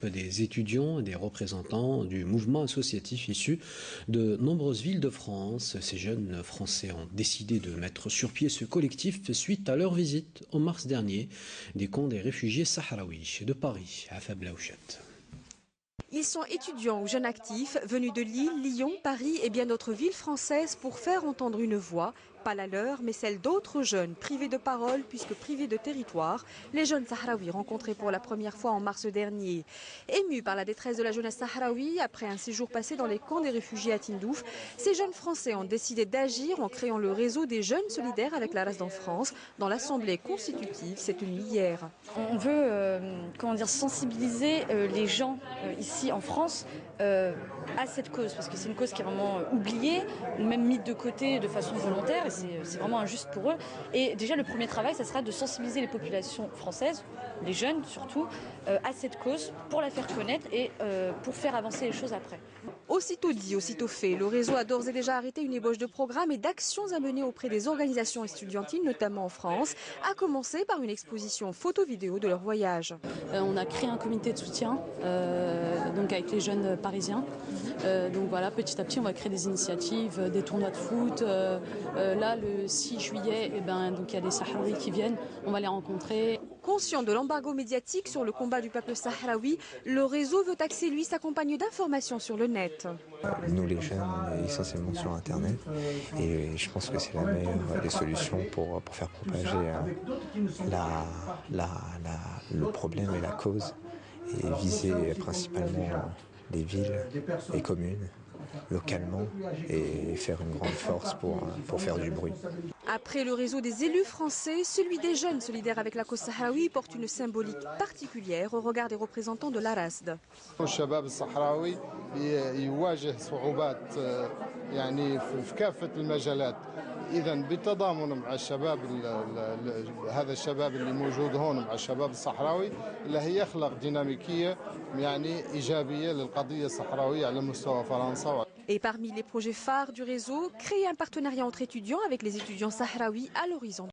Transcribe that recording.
Des étudiants et des représentants du mouvement associatif issus de nombreuses villes de France. Ces jeunes Français ont décidé de mettre sur pied ce collectif suite à leur visite en mars dernier des camps des réfugiés sahraouis de Paris à Fablaouchat. Ils sont étudiants ou jeunes actifs venus de Lille, Lyon, Paris et bien d'autres villes françaises pour faire entendre une voix, pas la leur, mais celle d'autres jeunes privés de parole puisque privés de territoire. Les jeunes sahraouis rencontrés pour la première fois en mars dernier. Émus par la détresse de la jeunesse sahraoui, après un séjour passé dans les camps des réfugiés à Tindouf, ces jeunes Français ont décidé d'agir en créant le réseau des jeunes solidaires avec la RASD en France dans l'Assemblée constitutive s'est tenue hier. On veut sensibiliser les gens ici en France à cette cause, parce que c'est une cause qui est vraiment oubliée, ou même mise de côté de façon volontaire, et c'est vraiment injuste pour eux. Et déjà, le premier travail, ça sera de sensibiliser les populations françaises, les jeunes surtout, à cette cause, pour la faire connaître et pour faire avancer les choses après. Aussitôt dit, aussitôt fait, le réseau a d'ores et déjà arrêté une ébauche de programmes et d'actions à mener auprès des organisations estudiantines, notamment en France, à commencer par une exposition photo-vidéo de leur voyage. On a créé un comité de soutien donc avec les jeunes parisiens. Donc voilà, petit à petit, on va créer des initiatives, des tournois de foot. Là, le 6 juillet, donc il y a des Sahraouis qui viennent, on va les rencontrer. Conscient de l'embargo médiatique sur le combat du peuple sahraoui, le réseau veut axer, lui, s'accompagner d'informations sur le net. Nous, les jeunes, on est essentiellement sur Internet et je pense que c'est la meilleure des solutions pour faire propager le problème et la cause et viser principalement les villes et communes localement et faire une grande force pour faire du bruit. Après le réseau des élus français, celui des jeunes solidaires avec la cause sahraoui porte une symbolique particulière au regard des représentants de la RASD. الشباب الصحراوي يواجه صعوبات يعني في كافة المجالات. إذا بالتضامن مع الشباب هذا الشباب اللي موجود هون مع الشباب الصحراوي اللي هي يخلق ديناميكية يعني إيجابية للقضية الصحراوية على مستوى فرنسا. Et parmi les projets phares du réseau, créer un partenariat entre étudiants avec les étudiants sahraouis à l'horizon